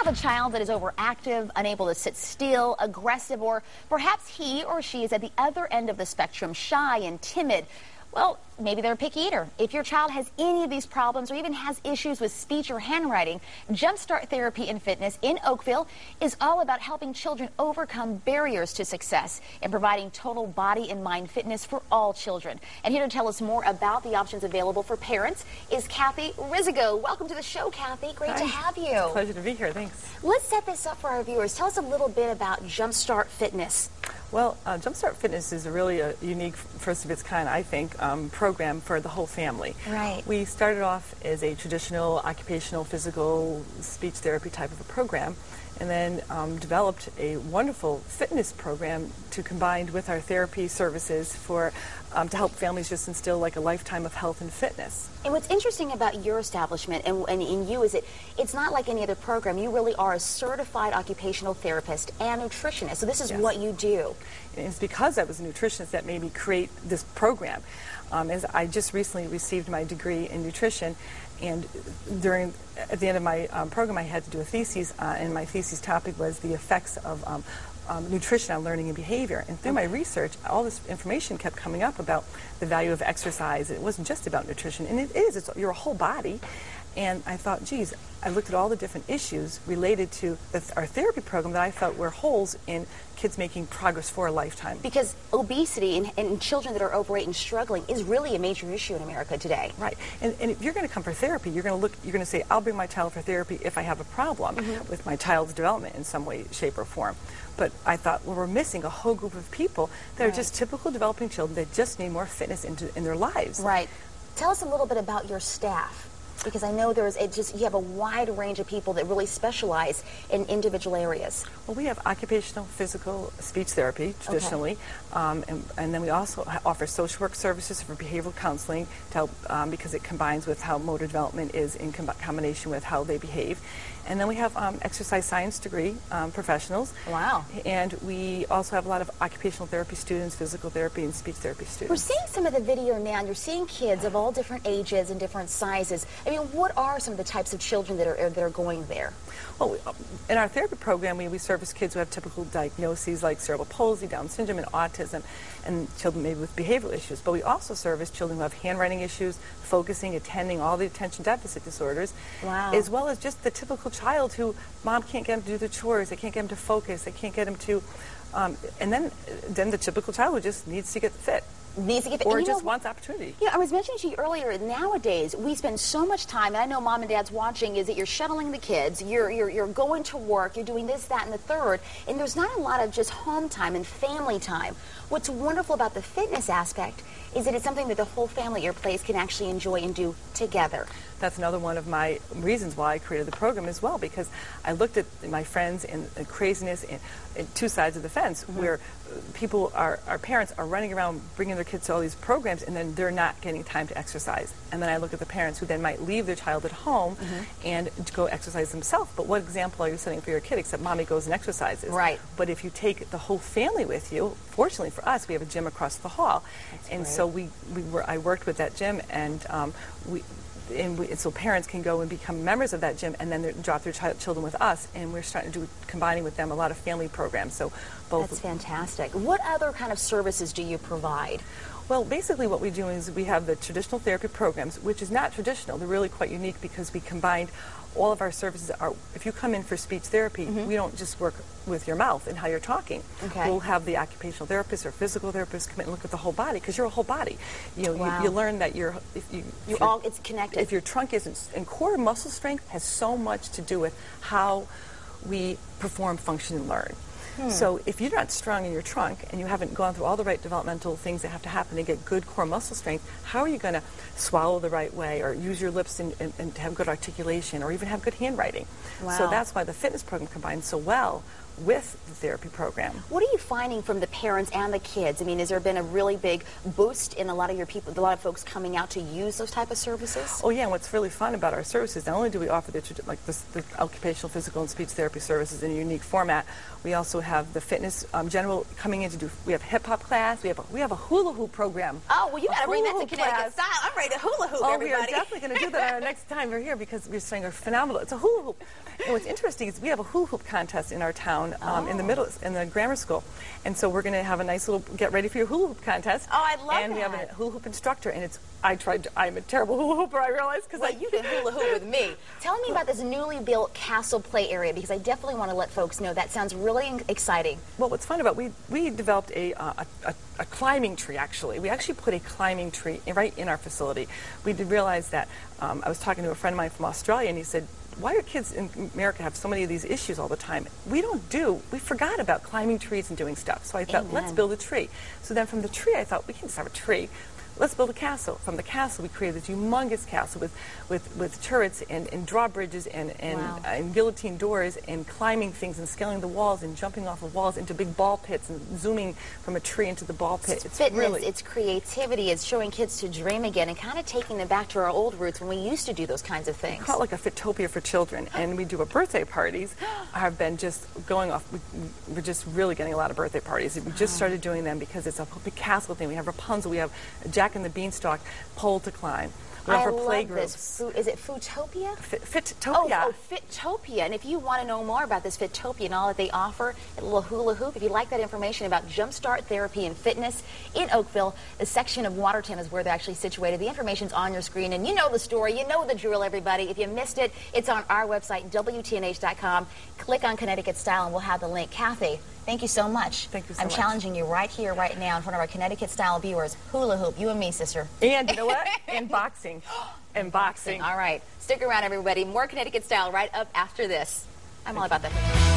have a child that is overactive, unable to sit still, aggressive, or perhaps he or she is at the other end of the spectrum, shy and timid. Well, maybe they're a picky eater. If your child has any of these problems or even has issues with speech or handwriting, Jumpstart Therapy and Fitness in Oakville is all about helping children overcome barriers to success and providing total body and mind fitness for all children. And here to tell us more about the options available for parents is Kathy Rizigo. Welcome to the show, Kathy. Great to have you. It's a pleasure to be here. Thanks. Let's set this up for our viewers. Tell us a little bit about Jumpstart Fitness. Well, Jumpstart Fitness is really a unique, first of its kind, I think, program for the whole family. Right. We started off as a traditional occupational, physical, speech therapy type of a program, and then developed a wonderful fitness program to combine with our therapy services for to help families just instill like a lifetime of health and fitness. And what's interesting about your establishment and in you is it's not like any other program. You really are a certified occupational therapist and nutritionist. So this is Yes. what you do. And it's because I was a nutritionist that made me create this program. As I just recently received my degree in nutrition, and at the end of my program I had to do a thesis, and my thesis topic was the effects of nutrition on learning and behavior. And through my research, all this information kept coming up about the value of exercise. It wasn't just about nutrition, and it's your whole body. And I thought, geez, I looked at all the different issues related to our therapy program that I felt were holes in kids making progress for a lifetime. Because obesity and children that are overweight and struggling is really a major issue in America today. Right. And if you're going to come for therapy, you're going to say, I'll bring my child for therapy if I have a problem with my child's development in some way, shape, or form. But I thought, well, we're missing a whole group of people that are just typical developing children that just need more fitness in their lives. Right. Tell us a little bit about your staff. Because I know you have a wide range of people that really specialize in individual areas. Well, we have occupational, physical, speech therapy traditionally, and then we also offer social work services for behavioral counseling to help because it combines with how motor development is in combination with how they behave. And then we have exercise science degree professionals. Wow. And we also have a lot of occupational therapy students, physical therapy, and speech therapy students. We're seeing some of the video now, and you're seeing kids of all different ages and different sizes. I mean, what are some of the types of children that are going there? Well, in our therapy program, we service kids who have typical diagnoses like cerebral palsy, Down syndrome, and autism, and children maybe with behavioral issues. But we also service children who have handwriting issues, focusing, attending, all the attention deficit disorders, as well as just the typical child who mom can't get them to do the chores, they can't get them to focus, they can't get them to, and then the typical child who just needs to get fit. Or just wants opportunity. Yeah, I was mentioning to you earlier, nowadays we spend so much time, and I know mom and dad's watching, is that you're shuttling the kids, you're going to work, you're doing this, that, and the third, and there's not a lot of just home time and family time. What's wonderful about the fitness aspect is that it's something that the whole family at your place can actually enjoy and do together. That's another one of my reasons why I created the program as well, because I looked at my friends and the craziness and two sides of the fence where people, our parents are running around bringing their kids to all these programs and then they're not getting time to exercise. And then I look at the parents who then might leave their child at home and go exercise themselves. But what example are you setting for your kid except mommy goes and exercises? Right. But if you take the whole family with you, fortunately for us, we have a gym across the hall. That's and great. So I worked with that gym, and so parents can go and become members of that gym and then drop their children with us, and we're starting to do, combining with them, a lot of family programs. So both. That's fantastic. What other kind of services do you provide? Well, basically what we do is we have the traditional therapy programs, which is not traditional. They're really quite unique because we combined all of our services. If you come in for speech therapy, we don't just work with your mouth and how you're talking. Okay. We'll have the occupational therapist or physical therapist come in and look at the whole body, because you're a whole body. You know, you learn that it's connected. If your trunk isn't, and core muscle strength has so much to do with how we perform, function, and learn. So if you're not strong in your trunk and you haven't gone through all the right developmental things that have to happen to get good core muscle strength, how are you going to swallow the right way or use your lips and have good articulation or even have good handwriting? Wow. So that's why the fitness program combines so well with the therapy program. What are you finding from the parents and the kids? I mean, has there been a really big boost in a lot of your people, a lot of folks coming out to use those type of services? Oh yeah, and what's really fun about our services, not only do we offer the occupational, physical, and speech therapy services in a unique format, we also have the fitness general coming in to do. We have hip hop class. We have a hula hoop program. Oh well, you got to bring that to Connecticut style. I'm ready to hula hoop. Oh, everybody. we are definitely going to do that our next time we're here because we're saying are phenomenal. It's a hula hoop. And what's interesting is we have a hula hoop contest in our town in the grammar school, and so we're going to have a nice little get ready for your hula hoop contest. Oh, I love that. And we have a hula hoop instructor, and I'm a terrible hula hooper, I realize, because you can hula hoop with me. Tell me about this newly built castle play area, because I definitely want to let folks know that sounds really exciting. Well, what's fun about we developed a climbing tree, actually. We actually put a climbing tree right in our facility. We did realize that, I was talking to a friend of mine from Australia, and he said, why do kids in America have so many of these issues all the time? We forgot about climbing trees and doing stuff. So I thought, let's build a tree. So then from the tree, I thought, we can just have a tree. Let's build a castle. From the castle, we created this humongous castle with turrets and drawbridges and guillotine doors and climbing things and scaling the walls and jumping off of walls into big ball pits and zooming from a tree into the ball pit. It's fitness, it's creativity, it's showing kids to dream again and kind of taking them back to our old roots when we used to do those kinds of things. We call it like a Fitopia for children, and we do birthday parties. Have been just going off. We're just really getting a lot of birthday parties. We just started doing them because it's a big castle thing. We have Rapunzel, we have Jack and the Beanstalk pole to climb. We offer play groups. Is it Foodtopia? Fitopia. Oh, Fitopia. And if you want to know more about this Fitopia and all that they offer, a little hula hoop, if you'd like that information about Jumpstart Therapy and Fitness in Oakville, a section of Watertown is where they're actually situated. The information's on your screen, and you know the story. You know the drill, everybody. If you missed it, it's on our website, WTNH.com. Click on Connecticut Style, and we'll have the link. Kathy, thank you so much. Thank you so much. I'm much. challenging you right here, right now, in front of our Connecticut Style viewers. Hula hoop, you and me, sister. And you know what? And boxing. And boxing. All right. Stick around, everybody. More Connecticut Style right up after this. I'm all about that.